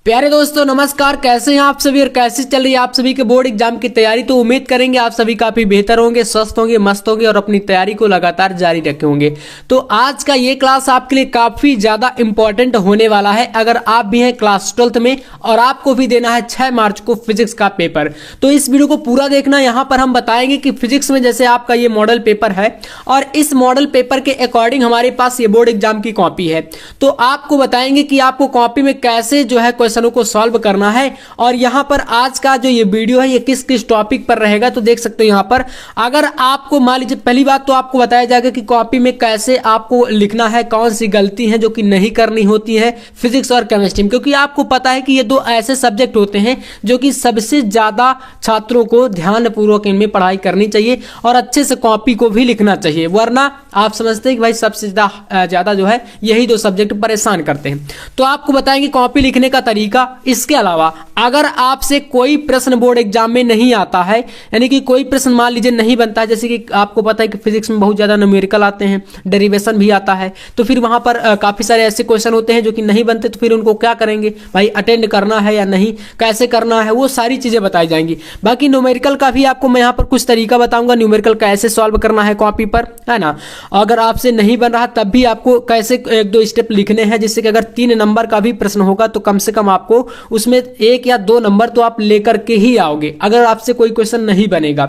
प्यारे दोस्तों नमस्कार, कैसे हैं आप सभी और कैसे चल रही है आप सभी के बोर्ड एग्जाम की तैयारी। तो उम्मीद करेंगे आप सभी काफी बेहतर होंगे, स्वस्थ होंगे, मस्त होंगे और अपनी तैयारी को लगातार जारी रखे होंगे। तो आज का ये क्लास आपके लिए काफी ज्यादा इंपॉर्टेंट होने वाला है। अगर आप भी हैं क्लास 12th में और आपको भी देना है 6 मार्च को फिजिक्स का पेपर, तो इस वीडियो को पूरा देखना। यहाँ पर हम बताएंगे कि फिजिक्स में जैसे आपका ये मॉडल पेपर है और इस मॉडल पेपर के अकॉर्डिंग हमारे पास ये बोर्ड एग्जाम की कॉपी है, तो आपको बताएंगे कि आपको कॉपी में कैसे जो है क्वेश्चनों को सॉल्व करना है। और यहां पर आज का जो ये वीडियो है ये किस किस टॉपिक पर रहेगा, तो देख सकते हो यहां पर अगर आपको मान लीजिए पहली बात तो आपको बताया जाएगा कि कॉपी में कैसे आपको लिखना है, कौन सी गलती है जो कि नहीं करनी होती है फिजिक्स और केमिस्ट्री में, क्योंकि आपको पता है कि ये दो ऐसे सब्जेक्ट होते हैं जो कि सबसे ज्यादा छात्रों को ध्यानपूर्वक इनमें पढ़ाई करनी चाहिए और अच्छे से कॉपी को भी लिखना चाहिए, वरना आप समझते हैं कि भाई सबसे ज्यादा जो है यही दो सब्जेक्ट परेशान करते हैं। तो आपको बताएंगे कॉपी लिखने का तरीका। इसके अलावा अगर आपसे कोई प्रश्न बोर्ड एग्जाम में नहीं आता है, यानी कि कोई प्रश्न मान लीजिए नहीं बनता है, जैसे कि आपको पता है कि फिजिक्स में बहुत ज्यादा न्यूमेरिकल आते हैं, डेरिवेशन भी आता है, तो फिर वहां पर काफी सारे ऐसे क्वेश्चन होते हैं जो कि नहीं बनते, तो फिर उनको क्या करेंगे भाई, अटेंड करना है या नहीं, कैसे करना है, वो सारी चीजें बताई जाएंगी। बाकी न्यूमेरिकल का भी आपको मैं यहाँ पर कुछ तरीका बताऊंगा, न्यूमेरिकल कैसे सॉल्व करना है कॉपी पर, है ना। अगर आपसे नहीं बन रहा तब भी आपको कैसे एक दो स्टेप लिखने हैं, जिससे कि अगर 3 नंबर का भी प्रश्न होगा तो कम से कम आपको उसमें 1 या 2 नंबर तो आप लेकर के ही आओगे अगर आपसे कोई क्वेश्चन नहीं बनेगा।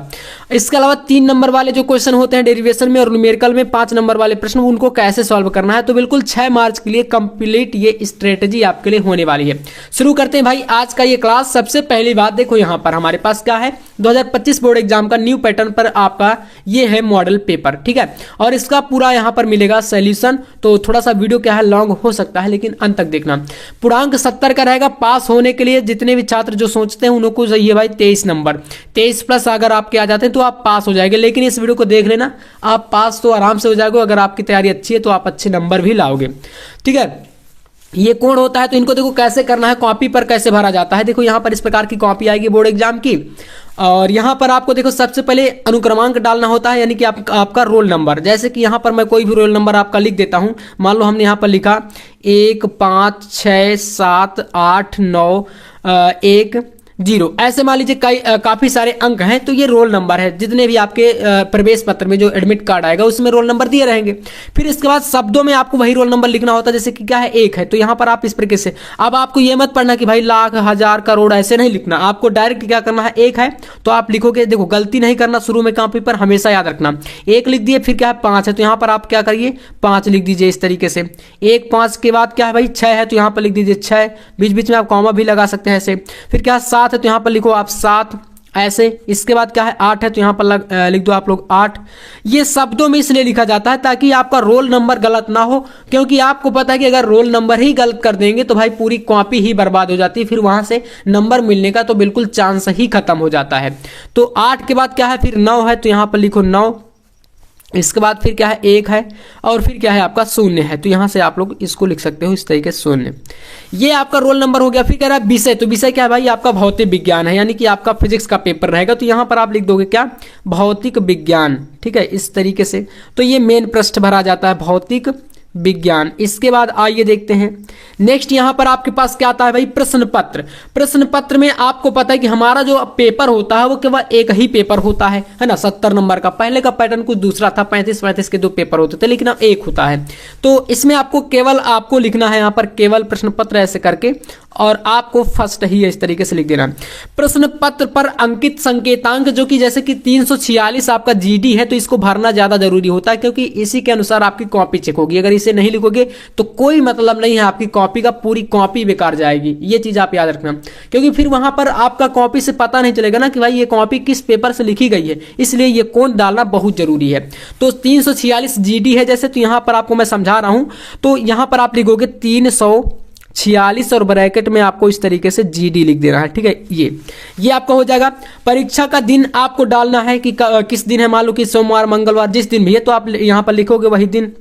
इसके अलावा 3 नंबर वाले जो क्वेश्चन होते हैं डेरिवेशन में और न्यूमेरिकल में 5 नंबर वाले प्रश्न, उनको कैसे सॉल्व करना है, तो बिल्कुल 6 मार्च के लिए कंप्लीट ये स्ट्रेटेजी आपके लिए होने वाली है। शुरू करते हैं भाई आज का ये क्लास। सबसे पहली बात देखो यहाँ पर हमारे पास क्या है, 2025 बोर्ड एग्जाम का न्यू पैटर्न पर आपका ये है मॉडल पेपर, ठीक है, और इसका पूरा यहाँ पर मिलेगा सोल्यूशन। तो थोड़ा सा वीडियो क्या है लॉन्ग हो सकता है, लेकिन अंत तक देखना। पूर्णांक 70 का रहेगा। पास होने के लिए जितने भी छात्र जो सोचते हैं उनको चाहिए भाई 23 नंबर, 23 प्लस अगर आपके आ जाते हैं तो आप पास हो जाएंगे। लेकिन इस वीडियो को देख लेना, आप पास तो आराम से हो जाएगा, अगर आपकी तैयारी अच्छी है तो आप अच्छे नंबर भी लाओगे, ठीक है। ये कोण होता है, तो इनको देखो कैसे करना है, कॉपी पर कैसे भरा जाता है। देखो यहाँ पर इस प्रकार की कॉपी आएगी बोर्ड एग्जाम की, और यहाँ पर आपको देखो सबसे पहले अनुक्रमांक डालना होता है, यानी कि आपका रोल नंबर। जैसे कि यहाँ पर मैं कोई भी रोल नंबर आपका लिख देता हूँ, मान लो हमने यहाँ पर लिखा 1 5 6 7 8 9 1 0, ऐसे मान लीजिए काफी सारे अंक हैं, तो ये रोल नंबर है। जितने भी आपके प्रवेश पत्र में जो एडमिट कार्ड आएगा उसमें रोल नंबर दिए रहेंगे। फिर इसके बाद शब्दों में आपको वही रोल नंबर लिखना होता है, जैसे कि क्या है 1 है, तो यहाँ पर आप इस तरीके से, अब आपको ये मत पढ़ना कि भाई लाख हजार करोड़ ऐसे नहीं लिखना, आपको डायरेक्ट क्या करना है, 1 है तो आप लिखोगे। देखो गलती नहीं करना, शुरू में कॉपी पर हमेशा याद रखना, 1 लिख दिए, फिर क्या है 5 है तो यहाँ पर आप क्या करिए 5 लिख दीजिए इस तरीके से। 1 5 के बाद क्या है भाई 6 है तो यहाँ पर लिख दीजिए 6, बीच बीच में आप कॉमा भी लगा सकते हैं ऐसे। फिर क्या 7 है तो यहाँ पर लिखो आप 7 ऐसे। इसके बाद क्या है 8 है तो यहाँ पर लिख दो आप लोग 8। ये शब्दों में इसलिए लिखा जाता है ताकि आपका रोल नंबर गलत ना हो, क्योंकि आपको पता है कि अगर रोल नंबर ही गलत कर देंगे तो भाई पूरी कॉपी ही बर्बाद हो जाती है, फिर वहां से नंबर मिलने का तो बिल्कुल चांस ही खत्म हो जाता है। तो 8 के बाद क्या है, फिर 9 है तो यहाँ पर लिखो 9। इसके बाद फिर क्या है 1 है और फिर क्या है आपका 0 है, तो यहां से आप लोग इसको लिख सकते हो इस तरीके से 0। ये आपका रोल नंबर हो गया। फिर कह रहा है विषय, तो विषय क्या है भाई आपका भौतिक विज्ञान है, यानी कि आपका फिजिक्स का पेपर रहेगा, तो यहां पर आप लिख दोगे क्या भौतिक विज्ञान, ठीक है, इस तरीके से। तो ये मेन पृष्ठ भरा जाता है भौतिक विज्ञान। इसके बाद आइए देखते हैं नेक्स्ट, यहां पर आपके पास क्या आता है भाई प्रश्न पत्र। प्रश्न पत्र में आपको पता है कि हमारा जो पेपर होता है वो केवल एक ही पेपर होता है ना, 70 नंबर का। पहले का पैटर्न कुछ दूसरा था, 35-35 के 2 पेपर होते थे, लेकिन अब 1 होता है। तो इसमें आपको केवल आपको लिखना है यहाँ पर केवल प्रश्न पत्र ऐसे करके, और आपको फर्स्ट ही इस तरीके से लिख देना। प्रश्न पत्र पर अंकित संकेतांक जो कि जैसे कि 346 आपका जीडी है, तो इसको भरना ज्यादा जरूरी होता है, क्योंकि इसी के अनुसार आपकी कॉपी चेक होगी। अगर इसे नहीं लिखोगे तो कोई मतलब नहीं है, आपकी कॉपी का पूरी कॉपी बेकार जाएगी। ये चीज आप याद रखना, क्योंकि फिर वहां पर आपका कॉपी से पता नहीं चलेगा ना कि भाई ये कॉपी किस पेपर से लिखी गई है, इसलिए ये कोण डालना बहुत जरूरी है। तो 346 जीडी है जैसे, तो यहां पर आपको मैं समझा रहा हूं, तो यहां पर आप लिखोगे 346 और ब्रैकेट में आपको इस तरीके से जीडी लिख देना है, ठीक है। ये आपका हो जाएगा। परीक्षा का दिन आपको डालना है कि किस दिन है, मान लो कि सोमवार मंगलवार जिस दिन भी है, तो आप यहां पर लिखोगे वही दिन।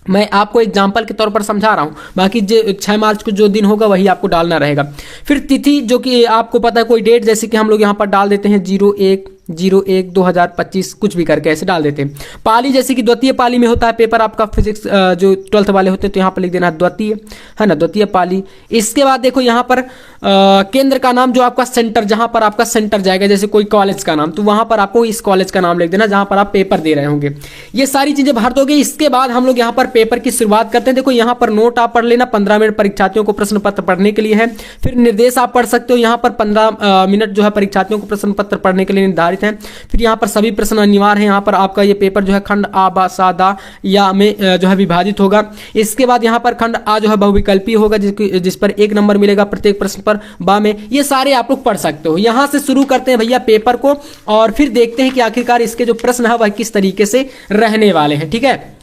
मैं आपको एग्जाम्पल के तौर पर समझा रहा हूं, बाकी जो 6 मार्च को जो दिन होगा वही आपको डालना रहेगा। फिर तिथि जो कि आपको पता है कोई डेट, जैसे कि हम लोग यहाँ पर डाल देते हैं 01 01/2025 कुछ भी करके ऐसे डाल देते हैं। पाली जैसे कि द्वितीय पाली में होता है पेपर आपका फिजिक्स, जो 12th वाले होते हैं, तो यहाँ पर लिख देना द्वितीय, है ना, द्वितीय पाली। इसके बाद देखो यहाँ पर केंद्र का नाम, जो आपका सेंटर, जहाँ पर आपका सेंटर जाएगा, जैसे कोई कॉलेज का नाम, तो वहाँ पर आपको इस कॉलेज का नाम लिख देना जहाँ पर आप पेपर दे रहे होंगे। ये सारी चीज़ें भर दोगे। इसके बाद हम लोग यहाँ पर पेपर की शुरुआत करते हैं। देखो यहाँ पर नोट आप पढ़ लेना, 15 मिनट परीक्षार्थियों को प्रश्न पत्र पढ़ने के लिए है। फिर निर्देश आप पढ़ सकते हो, यहाँ पर 15 मिनट जो है परीक्षार्थियों को प्रश्न पत्र पढ़ने के लिए निर्धारित है। फिर यहाँ पर सभी प्रश्न अनिवार्य है। यहाँ पर आपका ये पेपर जो है खंड आ, बा, सा, दा, या में जो है विभाजित होगा। इसके बाद यहाँ पर खंड आ जो है बहुविकल्पीय होगा, जिस पर 1 नंबर मिलेगा प्रत्येक प्रश्न पर। बा में ये सारे आप लोग पढ़ सकते हो। यहाँ से शुरू करते हैं भैया पेपर को, और फिर देखते हैं कि आखिरकार इसके जो प्रश्न है वह किस तरीके से रहने वाले हैं। ठीक है,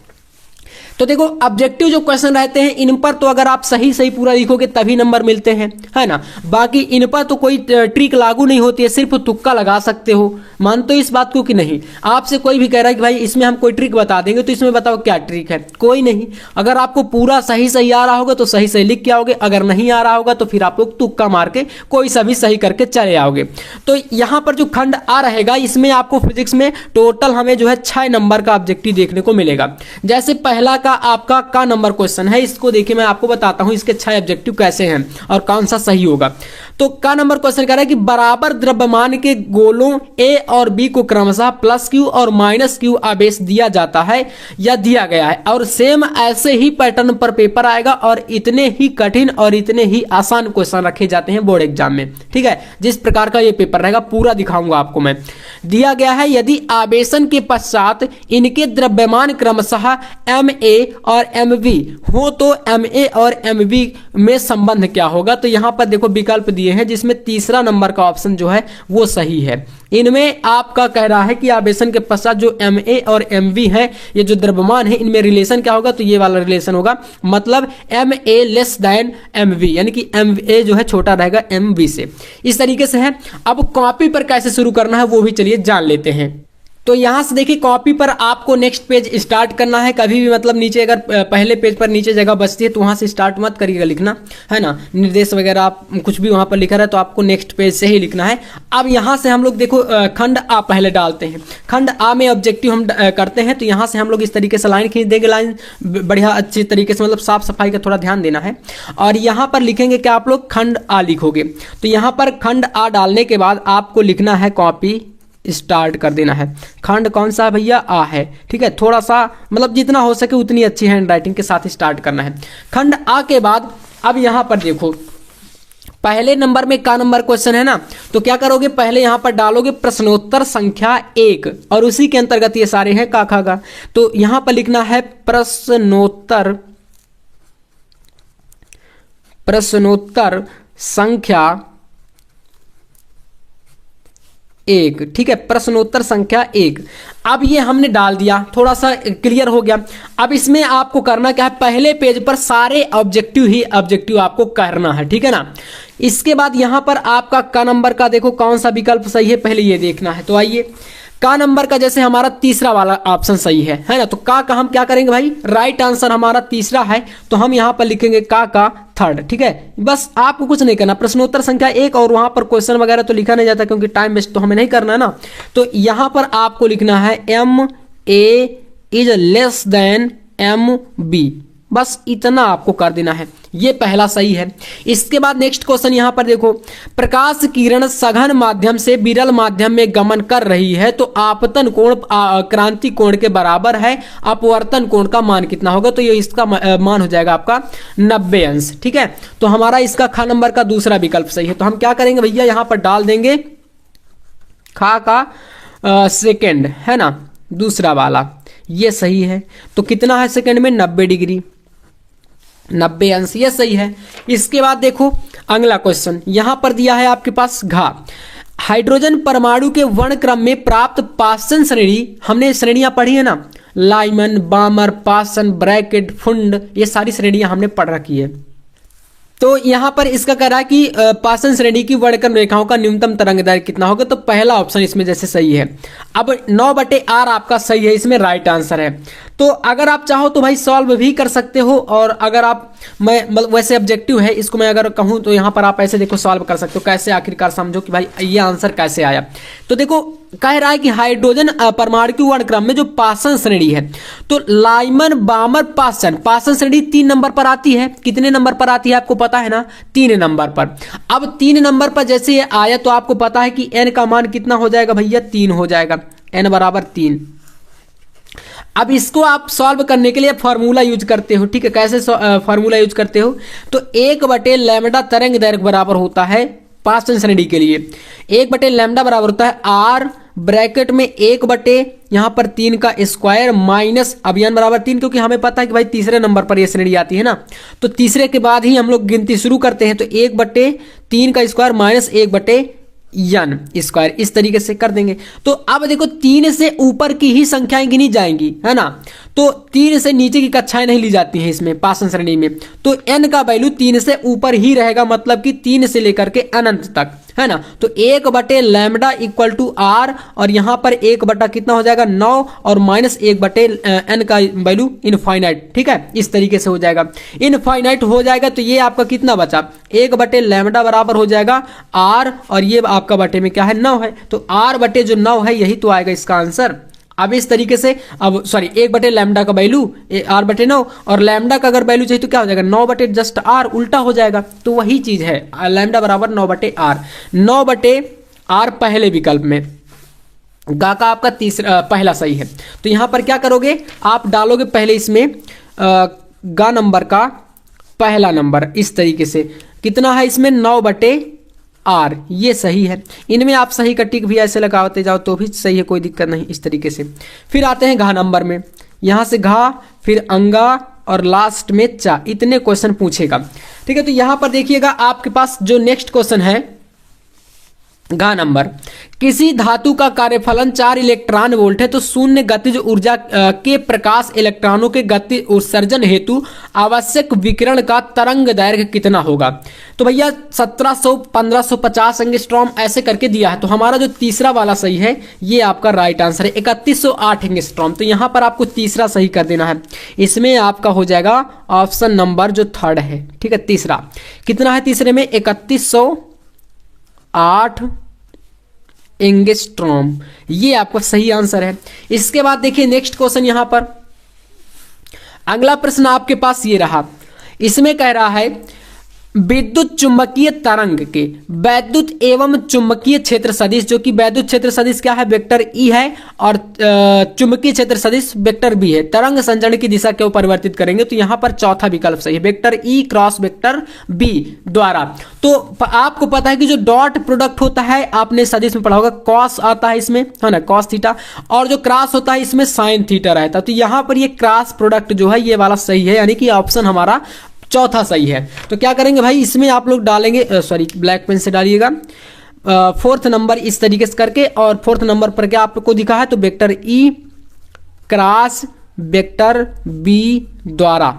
तो देखो ऑब्जेक्टिव जो क्वेश्चन रहते हैं इन पर तो अगर आप सही पूरा लिखोगे तभी नंबर मिलते हैं, है ना। बाकी इन पर तो कोई ट्रिक लागू नहीं होती है, सिर्फ तुक्का लगा सकते हो। मानते हो इस बात को कि नहीं? आपसे कोई भी कह रहा है कि भाई इसमें हम कोई ट्रिक बता देंगे, तो इसमें बताओ क्या ट्रिक है? कोई नहीं। अगर आपको पूरा सही आ रहा होगा तो सही लिख के आओगे, अगर नहीं आ रहा होगा तो फिर आप लोग तुक्का मार के कोई सा भी सही करके चले आओगे। तो यहाँ पर जो खंड आ रहेगा, इसमें आपको फिजिक्स में टोटल हमें जो है 6 नंबर का ऑब्जेक्टिव देखने को मिलेगा। जैसे पहला का आपका का नंबर क्वेश्चन है, इसको देखिए मैं आपको बताता हूं इसके 6 ऑब्जेक्टिव कैसे हैं और कौन सा सही होगा। तो का नंबर क्वेश्चन कह रहा है कि बराबर द्रव्यमान के गोलों ए और बी को क्रमशः +Q और -Q आवेश दिया जाता है या दिया गया है, और सेम ऐसे ही पैटर्न पर पेपर आएगा और इतने ही कठिन और इतने ही आसान क्वेश्चन रखे जाते हैं बोर्ड एग्जाम में। ठीक है, जिस प्रकार का ये पेपर रहेगा पूरा दिखाऊंगा आपको मैं। दिया गया है यदि आवेशन के पश्चात इनके द्रव्यमान क्रमशः Ma और Mv हो तो Ma और Mv में संबंध क्या होगा। तो यहां पर देखो विकल्प दिए हैं, जिसमें तीसरा नंबर का ऑप्शन जो है वो सही है। इनमें आपका कह रहा है कि आवेशन के पश्चात जो Ma और Mv है, ये जो द्रव्यमान है, इनमें रिलेशन क्या होगा। तो ये वाला रिलेशन होगा, मतलब Ma लेस देन Mv, यानी कि Ma जो है छोटा रहेगा Mv से। इस तरीके से है। अब कॉपी पर कैसे शुरू करना है वो भी चलिए जान लेते हैं। तो यहाँ से देखिए कॉपी पर आपको नेक्स्ट पेज स्टार्ट करना है। कभी भी मतलब नीचे अगर पहले पेज पर नीचे जगह बचती है तो वहाँ से स्टार्ट मत करिएगा लिखना, है ना। निर्देश वगैरह आप कुछ भी वहाँ पर लिखा रहा है तो आपको नेक्स्ट पेज से ही लिखना है। अब यहाँ से हम लोग देखो खंड आ पहले डालते हैं। खंड आ में ऑब्जेक्टिव हम करते हैं, तो यहाँ से हम लोग इस तरीके से लाइन खींच देंगे। लाइन बढ़िया अच्छी तरीके से, मतलब साफ सफाई का थोड़ा ध्यान देना है। और यहाँ पर लिखेंगे कि आप लोग खंड आ लिखोगे। तो यहाँ पर खंड आ डालने के बाद आपको लिखना है कॉपी स्टार्ट कर देना है। खंड कौन सा है भैया? आ है। ठीक है, थोड़ा सा मतलब जितना हो सके उतनी अच्छी हैंड राइटिंग के साथ स्टार्ट करना है। खंड आ के बाद अब यहाँ पर देखो पहले नंबर में का नंबर क्वेश्चन है ना, तो क्या करोगे, पहले यहाँ पर डालोगे प्रश्नोत्तर संख्या 1 और उसी के अंतर्गत ये सारे हैं का खा गा। तो यहाँ पर लिखना है प्रश्नोत्तर संख्या 1। ठीक है, प्रश्नोत्तर संख्या 1। अब ये हमने डाल दिया, थोड़ा सा क्लियर हो गया। अब इसमें आपको करना क्या है, पहले पेज पर सारे ऑब्जेक्टिव आपको करना है। ठीक है ना। इसके बाद यहां पर आपका का नंबर का देखो कौन सा विकल्प सही है, पहले ये देखना है। तो आइए, का नंबर का जैसे हमारा तीसरा वाला ऑप्शन सही है ना। तो का हम क्या करेंगे भाई, राइट आंसर हमारा तीसरा है, तो हम यहां पर लिखेंगे का थर्ड। ठीक है, बस आपको कुछ नहीं करना। प्रश्नोत्तर संख्या 1 और वहां पर क्वेश्चन वगैरह तो लिखा नहीं जाता, क्योंकि टाइम वेस्ट तो हमें नहीं करना है ना। तो यहां पर आपको लिखना है Ma is less than Mb, बस इतना आपको कर देना है। ये पहला सही है। इसके बाद नेक्स्ट क्वेश्चन यहाँ पर देखो, प्रकाश किरण सघन माध्यम से विरल माध्यम में गमन कर रही है, तो आपतन कोण क्रांति कोण के बराबर है, अपवर्तन कोण का मान कितना होगा। तो ये इसका मान हो जाएगा आपका 90 अंश। ठीक है, तो हमारा इसका खा नंबर का दूसरा विकल्प सही है। तो हम क्या करेंगे भैया, यहाँ पर डाल देंगे खा का सेकेंड, है ना, दूसरा वाला, ये सही है। तो कितना है सेकेंड में, 90 डिग्री, 90 अंश, ये सही है। इसके बाद देखो अगला क्वेश्चन यहां पर दिया है आपके पास घा। हाइड्रोजन परमाणु के वर्ण क्रम में प्राप्त पासन श्रेणी, हमने श्रेणियां पढ़ी है ना, लाइमन, बामर, पासन, ब्रैकेट, फुंड, ये सारी श्रेणियां हमने पढ़ रखी है। तो यहां पर इसका कह रहा है कि पासन श्रेणी की वर्णक्रम रेखाओं का न्यूनतम तरंगदैर्घ्य कितना होगा। तो पहला ऑप्शन इसमें जैसे सही है। अब 9/r आपका सही है, इसमें राइट आंसर है। तो अगर आप चाहो तो भाई सॉल्व भी कर सकते हो, और अगर आप वैसे ऑब्जेक्टिव है, इसको मैं अगर कहूं तो यहां पर आप ऐसे देखो सॉल्व कर सकते हो। कैसे, आखिरकार समझो कि भाई ये आंसर कैसे आया। तो देखो कह रहा है कि हाइड्रोजन परमाणु वर्णक्रम में जो पाषाण श्रेणी है, तो लाइमन बामर पाषाण पाषाण श्रेणी 3 नंबर पर आती है। कितने नंबर पर आती है आपको पता है ना, 3 नंबर पर। अब 3 नंबर पर जैसे ये आया तो आपको पता है कि n का मान कितना हो जाएगा भैया, 3 हो जाएगा, n बराबर 3। अब इसको आप सॉल्व करने के लिए फॉर्मूला यूज करते हो, ठीक है। कैसे फॉर्मूला यूज करते हो, तो 1/लैम्ब्डा तरंग दैर्घ्य बराबर होता है पाषाण श्रेणी के लिए, 1/लैम्ब्डा बराबर होता है r ब्रैकेट में 1/, यहाँ पर 3 का स्क्वायर माइनस अभियान बराबर 3, क्योंकि हमें पता है कि भाई तीसरे नंबर पर ये श्रेणी आती है ना, तो तीसरे के बाद ही हम लोग गिनती शुरू करते हैं। तो 1/3 का स्क्वायर माइनस 1/n स्क्वायर, इस तरीके से कर देंगे। तो अब देखो 3 से ऊपर की ही संख्याएं गिनी जाएंगी, है ना, तो 3 से नीचे की कक्षाएं नहीं ली जाती हैं इसमें पाषाण श्रेणी में। तो n का वैल्यू 3 से ऊपर ही रहेगा, मतलब कि 3 से लेकर के अनंत तक, है ना। तो 1/लैम्ब्डा इक्वल टू r, और यहाँ पर 1/ कितना हो जाएगा 9, और माइनस 1/n का वैल्यू इनफाइनाइट, ठीक है, इस तरीके से हो जाएगा। इनफाइनाइट हो जाएगा तो ये आपका कितना बचा, 1/लैम्ब्डा बराबर हो जाएगा r, और ये आपका बटे में क्या है 9 है, तो r बटे जो 9 है यही तो आएगा इसका आंसर। अब इस तरीके से, अब सॉरी 1/लैम्ब्डा का वैल्यू r/9, और लैम्ब्डा का अगर वैल्यू चाहिए तो क्या हो जाएगा 9/ जस्ट r, उल्टा हो जाएगा। तो वही चीज है, लैम्ब्डा बराबर 9/r, 9/r पहले विकल्प में, गा का आपका तीसरा पहला सही है। तो यहां पर क्या करोगे, आप डालोगे पहले इसमें गा नंबर का पहला नंबर, इस तरीके से कितना है इसमें 9/r, ये सही है। इनमें आप सही का टिक भी ऐसे लगाते जाओ तो भी सही है, कोई दिक्कत नहीं, इस तरीके से। फिर आते हैं घा नंबर में, यहां से घा, फिर अंगा, और लास्ट में चा, इतने क्वेश्चन पूछेगा, ठीक है। तो यहां पर देखिएगा आपके पास जो नेक्स्ट क्वेश्चन है घा नंबर, किसी धातु का कार्यफलन 4 इलेक्ट्रॉन वोल्ट है, तो शून्य गतिज ऊर्जा के प्रकाश इलेक्ट्रॉनों के गति उत्सर्जन हेतु आवश्यक विकिरण का तरंग दैर्घ्य कितना होगा। तो भैया 1700, 1550 एंगस्ट्रॉम ऐसे करके दिया है। तो हमारा जो तीसरा वाला सही है ये आपका राइट आंसर है, 3108 एंगस्ट्रॉम। तो यहां पर आपको तीसरा सही कर देना है, इसमें आपका हो जाएगा ऑप्शन नंबर जो 3rd है, ठीक है। तीसरा कितना है, तीसरे में 3108 एंगस्ट्रॉम, ये आपका सही आंसर है। इसके बाद देखिए नेक्स्ट क्वेश्चन, यहां पर अगला प्रश्न आपके पास ये रहा, इसमें कह रहा है विद्युत चुंबकीय तरंग के वैद्युत एवं चुंबकीय क्षेत्र सदिश, जो कि वैद्युत क्षेत्र सदिश क्या है, वेक्टर ई है, और चुंबकीय क्षेत्र सदिश वेक्टर बी है। तरंग संचरण की दिशा क्यों परिवर्तित करेंगे, तो यहां पर चौथा विकल्प सही है, vector E cross vector B द्वारा। तो आपको पता है कि जो डॉट प्रोडक्ट होता है, आपने सदिश में पढ़ा होगा, कॉस आता है इसमें, है ना, कॉस थीटा, और जो क्रॉस होता है इसमें साइन थीटा रहता है। तो यहां पर ये क्रॉस प्रोडक्ट जो है ये वाला सही है, यानी कि ऑप्शन हमारा चौथा सही है। तो क्या करेंगे भाई, इसमें आप लोग डालेंगे, सॉरी ब्लैक पेन से डालिएगा 4th नंबर इस तरीके से करके, और 4th नंबर पर क्या आपको दिखा है, तो vector E cross vector B द्वारा,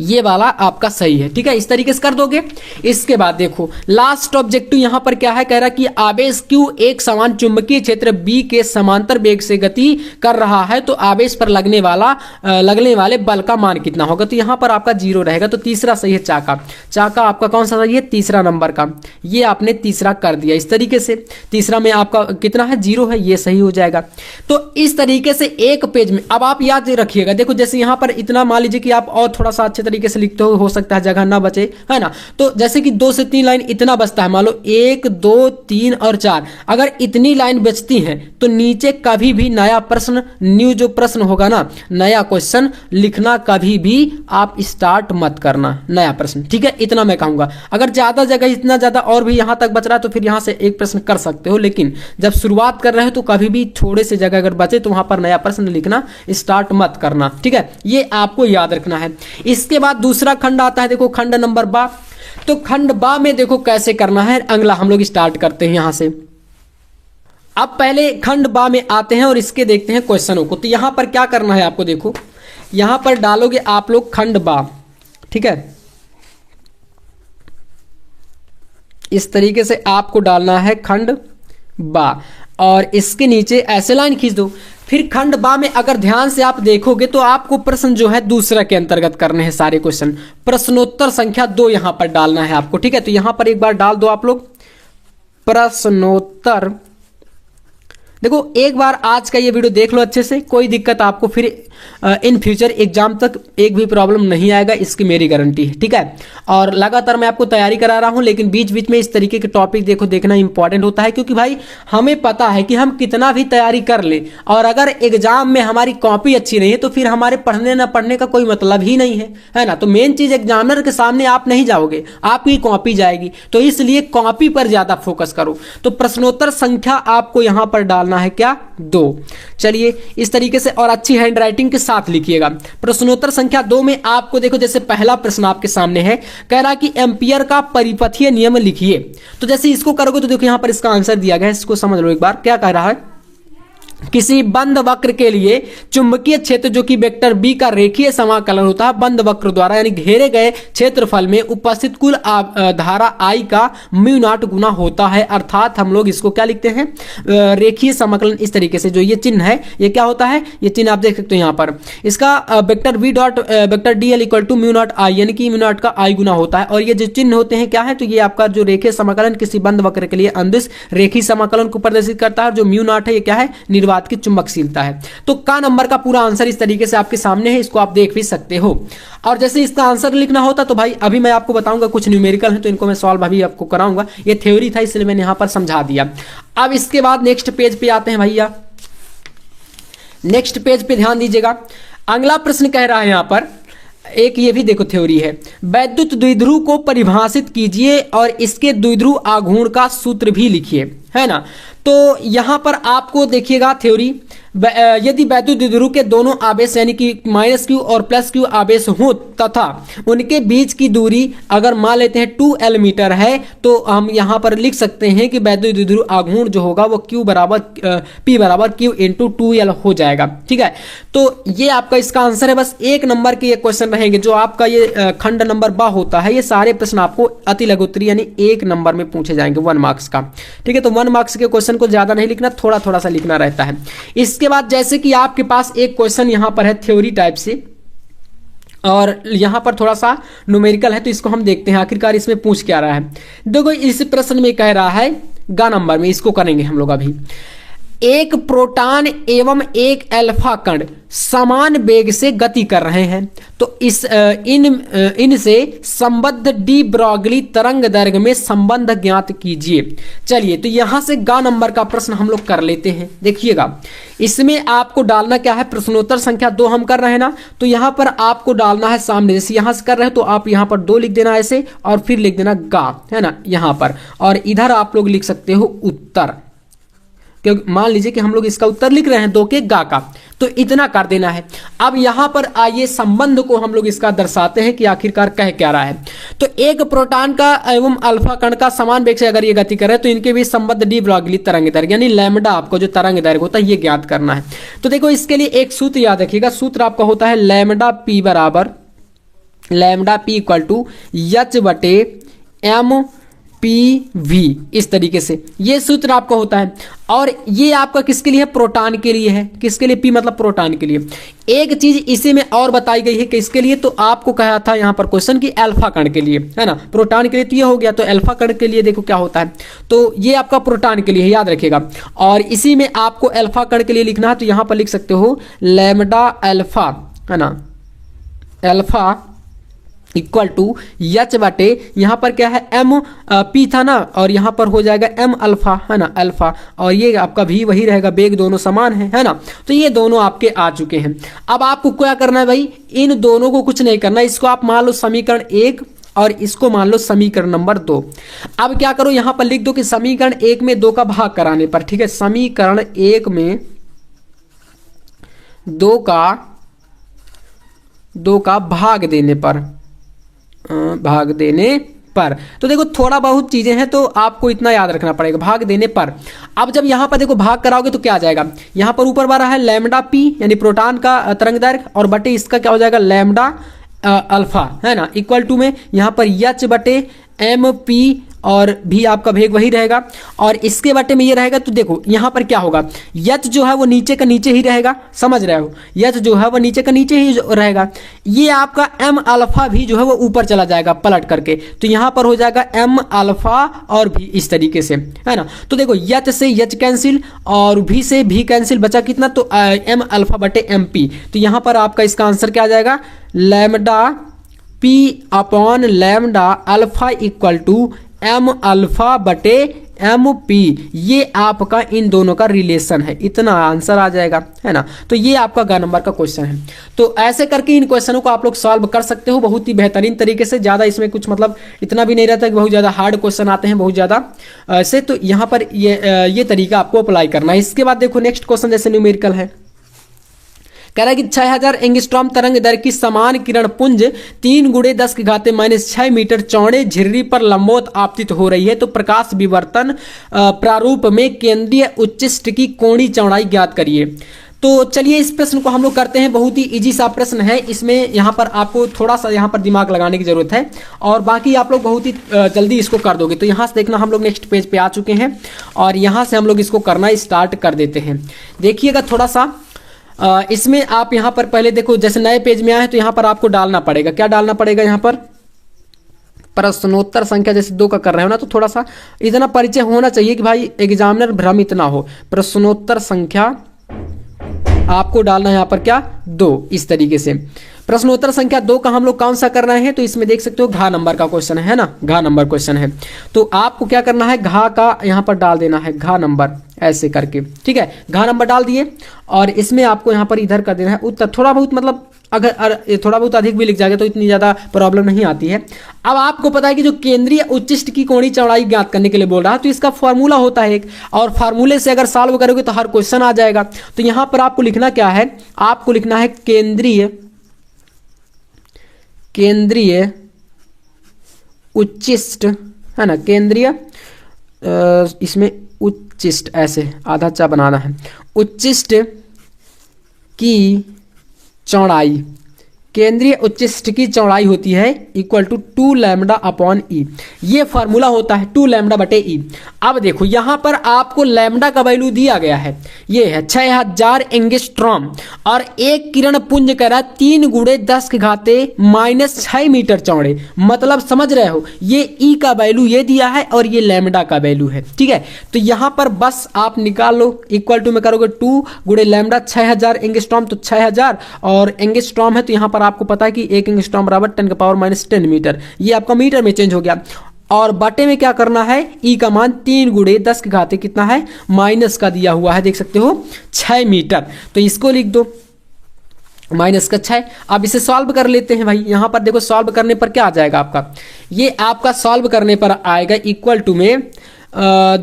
ये वाला आपका सही है, ठीक है, इस तरीके से कर दोगे। इसके बाद देखो लास्ट ऑब्जेक्टिव यहां पर क्या है, कह रहा कि आवेश Q एक समान चुंबकीय क्षेत्र B के समांतर वेग से गति कर रहा है, तो आवेश पर लगने वाले बल का मान कितना होगा। तो यहां पर आपका 0 रहेगा। तो तीसरा सही है चाका, चाका आपका कौन सा सही है, तीसरा नंबर का, ये आपने तीसरा कर दिया इस तरीके से। तीसरा में आपका कितना है, 0 है, ये सही हो जाएगा। तो इस तरीके से एक पेज में, अब आप याद रखिएगा, देखो जैसे यहां पर इतना मान लीजिए कि आप और थोड़ा सा अच्छे तरीके से लिखते हो सकता है जगह ना बचे, है ना। तो जैसे कि 2 से 3 लाइन इतना बचता है, मान लो 1 2 3 और 4, अगर इतनी लाइन बचती हैं तो नीचे कभी भी नया प्रश्न, न्यू जो प्रश्न होगा ना, नया क्वेश्चन लिखना कभी भी आप स्टार्ट मत करना, नया प्रश्न, ठीक है, इतना मैं कहूंगा। अगर ज्यादा जगह, इतना ज्यादा और भी यहां तक बच रहा है तो फिर यहां से एक प्रश्न कर सकते हो, लेकिन जब शुरुआत कर रहे हो तो कभी भी थोड़े से जगह अगर बचे तो वहां पर नया प्रश्न लिखना स्टार्ट मत करना, ठीक है, ये आपको याद रखना है। इसके बाद दूसरा खंड आता है, देखो खंड नंबर बा। तो खंड बा में देखो कैसे करना है, अगला हम लोग स्टार्ट करते हैं यहां से। अब पहले खंड बा में आते हैं और इसके देखते हैं क्वेश्चनों को। तो यहां पर क्या करना है आपको, देखो यहां पर डालोगे आप लोग खंड बा, ठीक है, इस तरीके से आपको डालना है खंड बा, और इसके नीचे ऐसे लाइन खींच दो। फिर खंड बा में अगर ध्यान से आप देखोगे तो आपको प्रश्न जो है दूसरा के अंतर्गत करने हैं सारे क्वेश्चन। प्रश्नोत्तर संख्या 2 यहां पर डालना है आपको, ठीक है। तो यहां पर एक बार डाल दो आप लोग प्रश्नोत्तर देखो एक बार आज का ये वीडियो देख लो अच्छे से, कोई दिक्कत आपको फिर इन फ्यूचर एग्जाम तक एक भी प्रॉब्लम नहीं आएगा, इसकी मेरी गारंटी है, ठीक है। और लगातार मैं आपको तैयारी करा रहा हूं, लेकिन बीच बीच में इस तरीके के टॉपिक देखना इंपॉर्टेंट होता है, क्योंकि भाई हमें पता है कि हम कितना भी तैयारी कर ले और अगर एग्जाम में हमारी कॉपी अच्छी नहीं है तो फिर हमारे पढ़ने ना पढ़ने का कोई मतलब ही नहीं है ना। तो मेन चीज एग्जामिनर के सामने आप नहीं जाओगे, आपकी कॉपी जाएगी, तो इसलिए कॉपी पर ज्यादा फोकस करो। तो प्रश्नोत्तर संख्या आपको यहां पर डालना है क्या, 2। चलिए इस तरीके से और अच्छी हैंड राइटिंग के साथ लिखिएगा। प्रश्नोत्तर संख्या 2 में आपको देखो जैसे पहला प्रश्न आपके सामने है, कह रहा कि एम्पियर का परिपथीय नियम लिखिए। तो जैसे इसको करोगे तो देखो यहां पर इसका आंसर दिया गया है, इसको समझ लो एक बार। क्या कह रहा है, किसी बंद वक्र के लिए चुंबकीय क्षेत्र जो कि वेक्टर बी का रेखीय समाकलन होता है बंद वक्र द्वारा यानी घेरे गए क्षेत्रफल में उपस्थित कुल धारा आई का म्यू नॉट गुना होता है। अर्थात हम लोग इसको क्या लिखते हैं, रेखीय समाकलन। इस तरीके से जो ये चिन्ह है ये क्या होता है, ये चिन्ह आप देख सकते हो यहाँ पर, इसका vector v dot vector d l equal to mu naught I यानी कि म्यू नॉट का आई गुना होता है। और ये जो चिन्ह होते हैं क्या है, तो ये आपका जो रेखीय समाकलन किसी बंद वक्र के लिए अंदिश रेखीय समाकलन को प्रदर्शित करता है। जो म्यू नॉट है ये क्या है, निर्वात की चुंबकशीलता है। तो का नंबर का पूरा आंसर इस तरीके से आपके सामने है, इसको आप देख भी सकते हो। और जैसे इसका आंसर लिखना होता तो भाई अभी मैं आपको बताऊंगा, कुछ न्यूमेरिकल है तो इनको मैं सॉल्व अभी आपको कराऊंगा, ये थ्योरी था इसलिए मैंने यहां पर समझा दिया। अब इसके बाद नेक्स्ट पेज पे आते हैं भैया, नेक्स्ट पेज पे ध्यान दीजिएगा। अगला प्रश्न कह रहा है यहां पर एक, ये भी देखो थ्योरी है, वैद्युत द्विध्रुव को परिभाषित कीजिए और इसके द्विध्रुव आघूर्ण का सूत्र भी लिखिए, है ना। तो यहां पर आपको देखिएगा थ्योरी, यदि वैद्युत द्विध्रुव के दोनों आवेश यानी कि -q और +q आवेश हो तथा उनके बीच की दूरी अगर मान लेते हैं 2l मीटर है, तो हम यहां पर लिख सकते हैं कि वैद्युत द्विध्रुव आघूर्ण जो होगा वो P बराबर Q इंटू 2l हो जाएगा, ठीक है। तो ये आपका इसका आंसर है। बस एक नंबर के ये क्वेश्चन रहेंगे, जो आपका ये खंड नंबर बा होता है, ये सारे प्रश्न आपको अति लघुत्तरी यानी 1 नंबर में पूछे जाएंगे 1 मार्क्स का, ठीक है। तो 1 मार्क्स के क्वेश्चन को ज्यादा नहीं लिखना, थोड़ा थोड़ा सा लिखना रहता है। इसके बाद जैसे कि आपके पास एक क्वेश्चन यहां पर है थ्योरी टाइप से और यहां पर थोड़ा सा न्यूमेरिकल है, तो इसको हम देखते हैं आखिरकार इसमें पूछ क्या रहा है। देखो इस प्रश्न में कह रहा है गा नंबर में, इसको करेंगे हम लोग अभी। एक प्रोटॉन एवं एक अल्फा कण समान वेग से गति कर रहे हैं, तो इनसे संबद्ध डी ब्रॉगली तरंग दैर्घ्य में संबंध ज्ञात कीजिए। चलिए तो यहां से गा नंबर का प्रश्न हम लोग कर लेते हैं। देखिएगा इसमें आपको डालना क्या है, प्रश्नोत्तर संख्या 2 हम कर रहे हैं ना, तो यहां पर आपको डालना है सामने, जैसे यहां से कर रहे हैं तो आप यहां पर 2 लिख देना ऐसे और फिर लिख देना गा, है ना यहां पर, और इधर आप लोग लिख सकते हो उत्तर, क्योंकि मान लीजिए कि हम लोग इसका उत्तर लिख रहे हैं 2 के गा का, तो इतना कर देना है। अब यहां पर आइए संबंध को हम लोग इसका दर्शाते हैं कि आखिरकार कह क्या रहा है। तो एक प्रोटॉन का एवं अल्फा कण का समान वेग से अगर ये गति करे तो इनके बीच संबद्ध डी ब्रॉगली तरंग दैर्घ्य यानी लैम्डा, आपको जो तरंग दैर्घ्य होता है ये ज्ञात करना है। तो देखो इसके लिए एक सूत्र याद रखिएगा, सूत्र आपका होता है लैम्डा पी बराबर lambda P equal to H बटे एम PV, इस तरीके से ये सूत्र आपका होता है। और ये आपका किसके लिए है, प्रोटॉन के लिए है। किसके लिए, P मतलब प्रोटॉन के लिए। एक चीज इसी में और बताई गई है किसके लिए, तो आपको कहा था यहाँ पर क्वेश्चन की अल्फा कण के लिए, है ना। प्रोटॉन के लिए तो ये हो गया, तो अल्फा कण के लिए देखो क्या होता है, तो ये आपका प्रोटॉन के लिए है, याद रखिएगा। और इसी में आपको अल्फा कण के लिए लिखना है, तो यहाँ पर लिख सकते हो लैम्डा अल्फा, है ना, अल्फा इक्वल टू एच बटे यहाँ पर क्या है एम पी था ना, और यहाँ पर हो जाएगा एम अल्फा, है ना अल्फा, और ये आपका भी वही रहेगा, वेग दोनों समान है ना। तो ये दोनों आपके आ चुके हैं। अब आपको क्या करना है भाई, इन दोनों को कुछ नहीं करना, इसको आप मान लो समीकरण 1 और इसको मान लो समीकरण नंबर 2। अब क्या करो, यहाँ पर लिख दो कि समीकरण 1 में 2 का भाग कराने पर, ठीक है, समीकरण 1 में 2 का भाग देने पर, तो देखो थोड़ा बहुत चीजें हैं तो आपको इतना याद रखना पड़ेगा, भाग देने पर। अब जब यहां पर देखो भाग कराओगे तो क्या आ जाएगा, यहां पर ऊपर वाला है लैम्डा पी यानी प्रोटॉन का तरंग दैर्घ्य, और बटे इसका क्या हो जाएगा लैम्डा अल्फा, है ना, इक्वल टू में यहां पर एच बटे एम पी और भी आपका वेग वही रहेगा, और इसके बटे में ये रहेगा। तो देखो यहाँ पर क्या होगा, एच जो है वो नीचे का नीचे ही रहेगा, समझ रहे हो, एच जो है वो नीचे का नीचे ही रहेगा। ये आपका एम अल्फा भी जो है वो ऊपर चला जाएगा पलट करके, तो यहाँ पर हो जाएगा एम अल्फा और भी इस तरीके से, है ना। तो देखो एच से एच कैंसिल और भी से भी कैंसिल, बचा कितना, तो एम अल्फा बटे एम पी। तो यहाँ पर आपका इसका आंसर क्या आ जाएगा, lambda P upon lambda alpha equal to M alpha बटे एम पी। ये आपका इन दोनों का रिलेशन है, इतना आंसर आ जाएगा, है ना। तो ये आपका ग नंबर का क्वेश्चन है। तो ऐसे करके इन क्वेश्चनों को आप लोग सॉल्व कर सकते हो बहुत ही बेहतरीन तरीके से। ज़्यादा इसमें कुछ मतलब इतना भी नहीं रहता कि बहुत ज़्यादा हार्ड क्वेश्चन आते हैं बहुत ज़्यादा से। तो यहाँ पर ये तरीका आपको अप्लाई करना है। इसके बाद देखो नेक्स्ट क्वेश्चन जैसे न्यूमेरिकल है, कह रहा है कि 6000 एंगस्ट्रॉम तरंग दर की समान किरण पुंज 3 × 10⁻⁶ मीटर चौड़े झिर्री पर लंबवत आपतित हो रही है, तो प्रकाश विवर्तन प्रारूप में केंद्रीय उच्चिष्ट की कोणीय चौड़ाई ज्ञात करिए। तो चलिए इस प्रश्न को हम लोग करते हैं। बहुत ही इजी सा प्रश्न है, इसमें यहाँ पर आपको थोड़ा सा यहाँ पर दिमाग लगाने की जरूरत है और बाकी आप लोग बहुत ही जल्दी इसको कर दोगे। तो यहाँ से देखना हम लोग नेक्स्ट पेज पे आ चुके हैं और यहाँ से हम लोग इसको करना स्टार्ट कर देते हैं। देखिएगा थोड़ा सा इसमें आप यहाँ पर पहले देखो, जैसे नए पेज में आए तो यहाँ पर आपको डालना पड़ेगा, क्या डालना पड़ेगा, यहाँ पर प्रश्नोत्तर संख्या जैसे 2 का कर रहे हो ना, तो थोड़ा सा इतना परिचय होना चाहिए कि भाई एग्जामिनर भ्रमित ना हो। प्रश्नोत्तर संख्या आपको डालना है यहाँ पर क्या, 2, इस तरीके से। प्रश्नोत्तर संख्या 2 का हम लोग कौन सा कर रहे हैं, तो इसमें देख सकते हो घा नंबर का क्वेश्चन है ना, घा नंबर क्वेश्चन है। तो आपको क्या करना है, घा का यहाँ पर डाल देना है, घा नंबर ऐसे करके, ठीक है। घा नंबर डाल दिए और इसमें आपको यहाँ पर इधर कर देना है उत्तर। थोड़ा बहुत मतलब अगर थोड़ा बहुत अधिक भी लिख जाएगा तो इतनी ज़्यादा प्रॉब्लम नहीं आती है। अब आपको पता है कि जो केंद्रीय उच्चिष्ट की कोणीय चौड़ाई ज्ञात करने के लिए बोल रहा है, तो इसका फॉर्मूला होता है एक, और फार्मूले से अगर सॉल्व करोगे तो हर क्वेश्चन आ जाएगा। तो यहाँ पर आपको लिखना क्या है, आपको लिखना है केंद्रीय उच्चिष्ट, है ना, केंद्रीय इसमें उच्चिष्ट ऐसे आधा चा बनाना है, उच्चिष्ट की चौड़ाई, केंद्रीय उच्चिष्ट की चौड़ाई होती है इक्वल टू 2 लैम्डा अपॉन ई। ये फार्मूला होता है 2 लैम्डा बटे ई। अब देखो यहाँ पर आपको लैम्डा का वैल्यू दिया गया है, ये है 6000 एंगस्ट्रॉम और एक किरण पुंज कह रहा है 3 × 10⁻⁶ मीटर चौड़े। मतलब समझ रहे हो, ये ई का वैल्यू ये दिया है और ये लैम्डा का वैल्यू है, ठीक है। तो यहाँ पर बस आप निकाल लो, इक्वल टू में करोगे 2 × लैम्डा 6000 एंगस्ट्रॉम, तो 6000 और एंगस्ट्रॉम है तो यहाँ पर आपको पता है कि 1 एंगस्ट्रॉम बराबर 10⁻⁻10 मीटर, ये आपका मीटर में चेंज हो गया। और बटे में क्या करना है, ई का मान 3 × 10⁻⁻⁷ कितना है, माइनस का दिया हुआ है, देख सकते हो 6 मीटर। तो इसको लिख दो -6। अब इसे सॉल्व कर लेते हैं भाई। यहाँ पर देखो सॉल्व करने पर क्या आ जाएगा आपका, ये आपका सॉल्व करने पर आएगा इक्वल टू में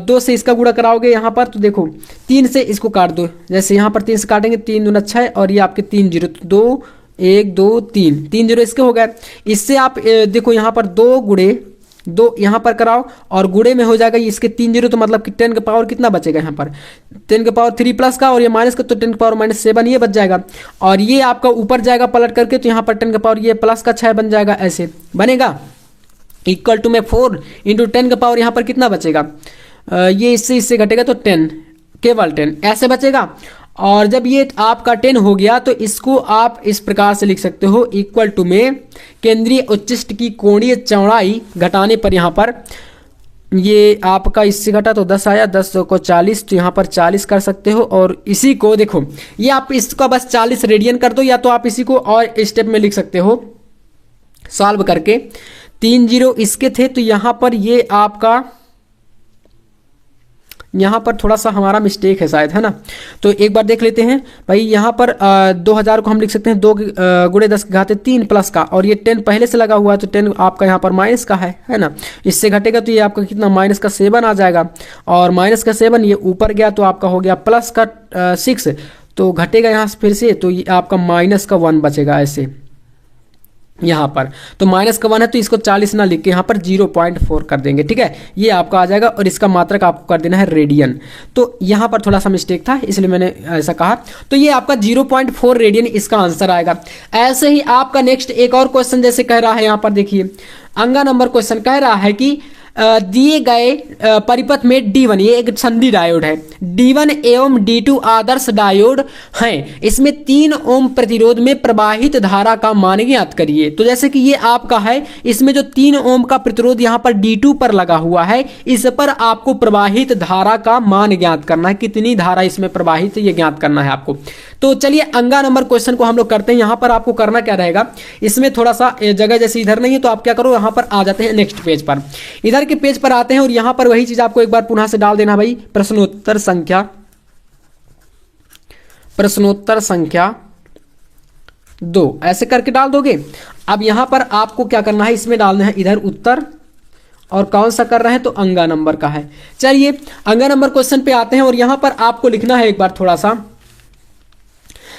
2 से इसका गुणा कराओगे यहाँ पर, तो देखो 3 से इसको काट दो, जैसे यहाँ पर 3 से काटेंगे 3 दूना 6 और ये आपके 3 0 2 1 2 3 3 0 इसके हो गए। इससे आप देखो यहाँ पर 2 × 2 यहाँ पर कराओ और गुणे में हो जाएगा इसके 3 0, तो मतलब कि 10 का पावर कितना बचेगा यहाँ पर, 10 का पावर 3 प्लस का और ये माइनस का, तो 10 का पावर -7 ये बच जाएगा। और ये आपका ऊपर जाएगा पलट करके, तो यहाँ पर 10 का पावर ये प्लस का 6 बन जाएगा, ऐसे बनेगा। इक्वल टू में 4 × 10 का पावर यहाँ पर कितना बचेगा, ये इससे घटेगा तो 10, केवल 10 ऐसे बचेगा। और जब ये आपका 10 हो गया तो इसको आप इस प्रकार से लिख सकते हो, इक्वल टू में केंद्रीय उच्चिष्ट की कोणीय चौड़ाई घटाने पर यहाँ पर ये आपका इससे घटा तो 10 आया, 10 को 40, तो यहाँ पर 40 कर सकते हो। और इसी को देखो ये आप इसका बस 40 रेडियन कर दो, या तो आप इसी को और स्टेप में लिख सकते हो सॉल्व करके। 3 0 इसके थे, तो यहाँ पर ये आपका, यहाँ पर थोड़ा सा हमारा मिस्टेक है शायद, है ना। तो एक बार देख लेते हैं भाई, यहाँ पर 2000 को हम लिख सकते हैं 2 × 10⁻³ प्लस का, और ये 10 पहले से लगा हुआ है, तो 10 आपका यहाँ पर माइनस का है ना। इससे घटेगा तो ये आपका कितना -7 आ जाएगा, और -7 ये ऊपर गया तो आपका हो गया +6, तो घटेगा यहाँ से फिर से, तो ये आपका -1 बचेगा ऐसे यहाँ पर। तो -1 है तो इसको 40 ना लिख के यहाँ पर 0.4 कर देंगे, ठीक है। ये आपका आ जाएगा और इसका मात्रक आपको कर देना है रेडियन। तो यहाँ पर थोड़ा सा मिस्टेक था इसलिए मैंने ऐसा कहा। तो ये आपका 0.4 रेडियन इसका आंसर आएगा। ऐसे ही आपका नेक्स्ट एक और क्वेश्चन जैसे कह रहा है यहाँ पर, देखिए अंगा नंबर क्वेश्चन कह रहा है कि दिए गए परिपथ में D1, ये एक संधि डायोड है, D1 एवं D2 आदर्श डायोड हैं, इसमें 3 ओम प्रतिरोध में प्रवाहित धारा का मान ज्ञात करिए। तो जैसे कि ये आपका है, इसमें जो 3 ओम का प्रतिरोध यहाँ पर D2 पर लगा हुआ है, इस पर आपको प्रवाहित धारा का मान ज्ञात करना है, कितनी धारा इसमें प्रवाहित है ये ज्ञात करना है आपको। तो चलिए अंगा नंबर क्वेश्चन को हम लोग करते हैं। यहाँ पर आपको करना क्या रहेगा, इसमें थोड़ा सा जगह जैसे इधर नहीं है तो आप क्या करो, यहाँ पर आ जाते हैं नेक्स्ट पेज पर, इधर के पेज पर आते हैं और यहाँ पर वही चीज आपको एक बार पुनः से डाल देना भाई, प्रश्नोत्तर संख्या 2 ऐसे करके डाल दोगे। अब यहाँ पर आपको क्या करना है, इसमें डालना है इधर उत्तर, और कौन सा कर रहे हैं तो अंगा नंबर का है। चलिए अंगा नंबर क्वेश्चन पे आते हैं और यहाँ पर आपको लिखना है एक बार थोड़ा सा,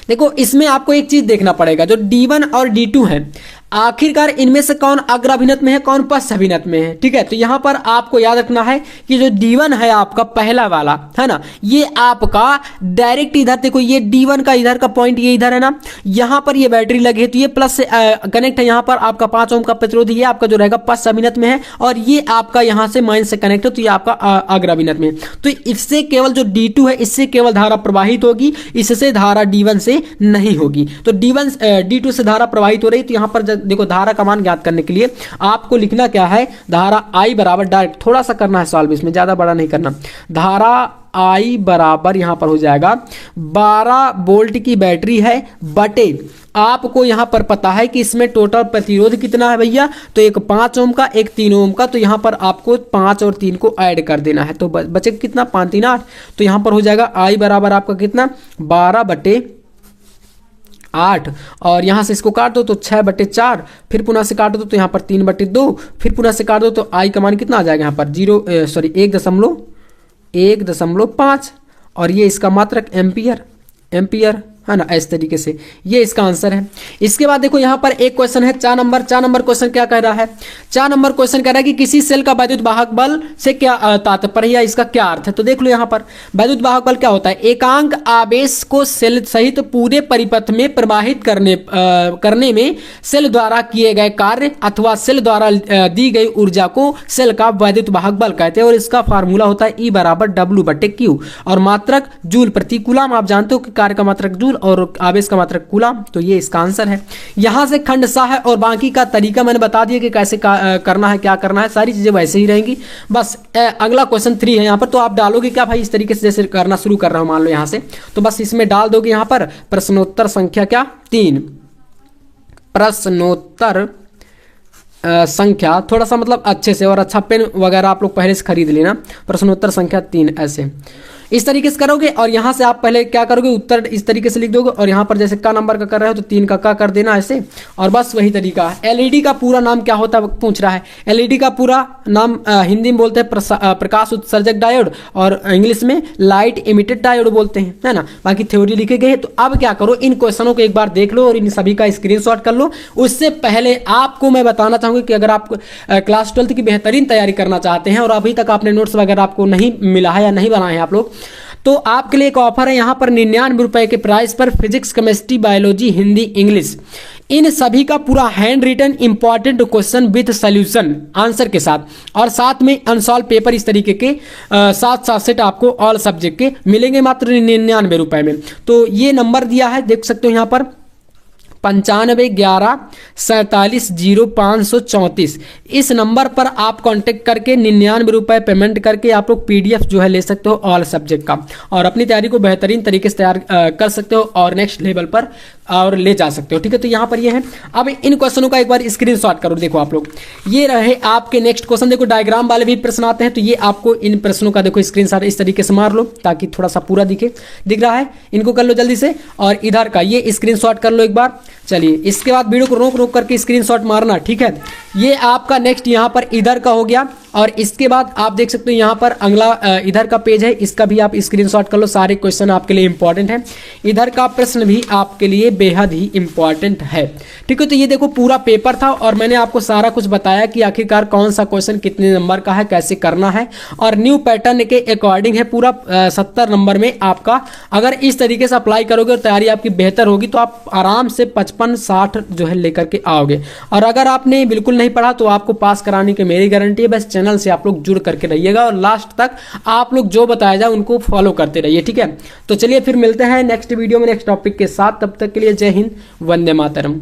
देखो इसमें आपको एक चीज देखना पड़ेगा, जो D1 और D2 है आखिरकार इनमें से कौन अग्राभिनत में है, कौन पश्चाभिनत में है, ठीक है। तो यहाँ पर आपको याद रखना है कि जो D1 है आपका पहला वाला है ना, ये आपका डायरेक्ट इधर देखो, ये D1 का इधर का पॉइंट ये इधर है ना, यहाँ पर ये बैटरी लगी है तो ये प्लस से कनेक्ट है, यहाँ पर आपका 5 ओम का प्रतिरोध ये आपका जो रहेगा पश्चाभिनत में है, और ये आपका यहाँ से माइनस से कनेक्ट है तो ये आपका अग्राभिनत में। तो इससे केवल जो D2 है इससे केवल धारा प्रवाहित होगी, इससे धारा D1 से नहीं होगी। तो D2 से धारा प्रवाहित हो रही, तो यहाँ पर देखो धारा का मान ज्ञात करने के लिए आपको लिखना क्या है, धारा I बराबर, डायरेक्ट थोड़ा सा करना है सॉल्व, इसमें ज्यादा बड़ा नहीं करना, धारा I बराबर यहाँ पर हो जाएगा 12 वोल्ट की बैटरी है बटे, आपको यहाँ पर पता है कि इसमें टोटल प्रतिरोध कितना है भैया, तो एक 5 ओम का एक 3 ओम का, तो यहाँ पर आपको 5 और 3 को ऐड कर देना है, तो बचे कितना 5 3 8, तो यहाँ पर हो जाएगा I बराबर आपका कितना 12 बटे 8, और यहाँ से इसको काट दो तो 6 बटे 4, फिर पुनः से काट दो तो यहाँ पर 3 बटे 2, फिर पुनः से काट दो तो I का मान कितना आ जाएगा यहाँ पर 1.5, और ये इसका मात्रक एम्पियर है ना, इस तरीके से ये इसका आंसर है। इसके बाद देखो यहाँ पर एक क्वेश्चन है 4 नंबर क्वेश्चन क्या कह रहा है, 4 नंबर क्वेश्चन कह रहा है कि किसी सेल का वैद्युत वाहक बल से क्या तात्पर्य है, इसका क्या अर्थ है। तो देख लो यहाँ पर वैद्युत वाहक बल क्या होता है, एकांक आवेश को सेल सहित पूरे परिपथ में प्रवाहित करने में सेल द्वारा किए गए कार्य अथवा सेल द्वारा दी गई ऊर्जा को सेल का वैद्युत वाहक बल कहते हैं, और इसका फार्मूला होता है E बराबर W/Q, और मात्रक जूल प्रति कूलम, आप जानते हो कि कार्य का मात्रक जूल और आवेश का मात्रक कूलम, तो ये इसका आंसर है। यहां से खंडशः है और बाकी का तरीका मैंने बता दिया कि कैसे करना है, क्या करना है, सारी चीजें वैसे ही रहेंगी। बस अगला क्वेश्चन 3 है यहाँ पर, तो आप डालोगे क्या भाई, इस तरीके से जैसे करना शुरू कर रहा हूं मान लो यहाँ से, तो बस इसमें डाल दोगे यहाँ पर प्रश्नोत्तर संख्या क्या 3, प्रश्नोत्तर संख्या थोड़ा सा मतलब अच्छे से, और अच्छा पेन वगैरह आप लोग पहले से खरीद लेना, प्रश्नोत्तर संख्या 3 ऐसे इस तरीके से करोगे, और यहाँ से आप पहले क्या करोगे, उत्तर इस तरीके से लिख दोगे, और यहाँ पर जैसे का नंबर का कर रहे हो तो 3 का कर देना ऐसे, और बस वही तरीका है। एलईडी का पूरा नाम क्या होता है पूछ रहा है, एलईडी का पूरा नाम हिंदी में बोलते हैं प्रकाश उत्सर्जक डायोड, और इंग्लिश में लाइट इमिटेड डायोड बोलते हैं, है ना। बाकी थ्योरी लिखे गए। तो अब क्या करो, इन क्वेश्चनों को एक बार देख लो और इन सभी का स्क्रीनशॉट कर लो। उससे पहले आपको मैं बताना चाहूंगा कि अगर आप क्लास 12 की बेहतरीन तैयारी करना चाहते हैं और अभी तक आपने नोट्स वगैरह आपको नहीं मिला है या नहीं बनाए हैं आप लोग, तो आपके लिए एक ऑफर है यहाँ पर 99 रुपए के प्राइस पर physics, chemistry, biology, Hindi, English, इन सभी का पूरा handwritten important question with solution answer के साथ, और साथ में अनसॉल्व पेपर इस तरीके के 7 सेट आपको ऑल सब्जेक्ट के मिलेंगे मात्र 99 रुपए में। तो ये नंबर दिया है, देख सकते हो यहाँ पर 9511470534, इस नंबर पर आप कांटेक्ट करके 99 रुपए पेमेंट करके आप लोग PDF जो है ले सकते हो ऑल सब्जेक्ट का, और अपनी तैयारी को बेहतरीन तरीके से तैयार कर सकते हो और नेक्स्ट लेवल पर और ले जा सकते हो। ठीक है, तो यहाँ पर ये है। अब इन क्वेश्चनों का एक बार स्क्रीनशॉट करो, देखो आप लोग, ये रहे आपके नेक्स्ट क्वेश्चन। देखो डायग्राम वाले भी प्रश्न आते हैं, तो ये आपको इन प्रश्नों का देखो स्क्रीनशॉट इस तरीके से मार लो ताकि थोड़ा सा पूरा दिख रहा है, इनको कर लो जल्दी से, और इधर का ये स्क्रीनशॉट कर लो एक बार। चलिए इसके बाद वीडियो को रोक करके स्क्रीनशॉट मारना, ठीक है। ये आपका नेक्स्ट यहाँ पर इधर का हो गया, और इसके बाद आप देख सकते हो यहाँ पर अगला इधर का पेज है, इसका भी आप स्क्रीनशॉट कर लो, सारे क्वेश्चन आपके लिए इंपॉर्टेंट है। इधर का प्रश्न भी आपके लिए बेहद ही इंपॉर्टेंट है। ठीक है, तो ये देखो पूरा पेपर था और मैंने आपको सारा कुछ बताया कि आखिरकार कौन सा क्वेश्चन कितने नंबर का है, कैसे करना है, और न्यू पैटर्न के अकॉर्डिंग है पूरा 70 नंबर में आपका। अगर इस तरीके से अप्लाई करोगे और तैयारी आपकी बेहतर होगी तो आप आराम से 55-60 जो है लेकर के आओगे। और अगर आपने बिल्कुल नहीं पढ़ा तो आपको पास कराने की मेरी गारंटी है। बस चैनल से आप लोग जुड़ करके रहिएगा और लास्ट तक आप लोग जो बताया जाए उनको फॉलो करते रहिए। ठीक है, तो चलिए फिर मिलते हैं नेक्स्ट वीडियो में नेक्स्ट टॉपिक के साथ। तब तक के लिए जय हिंद, वंदे मातरम।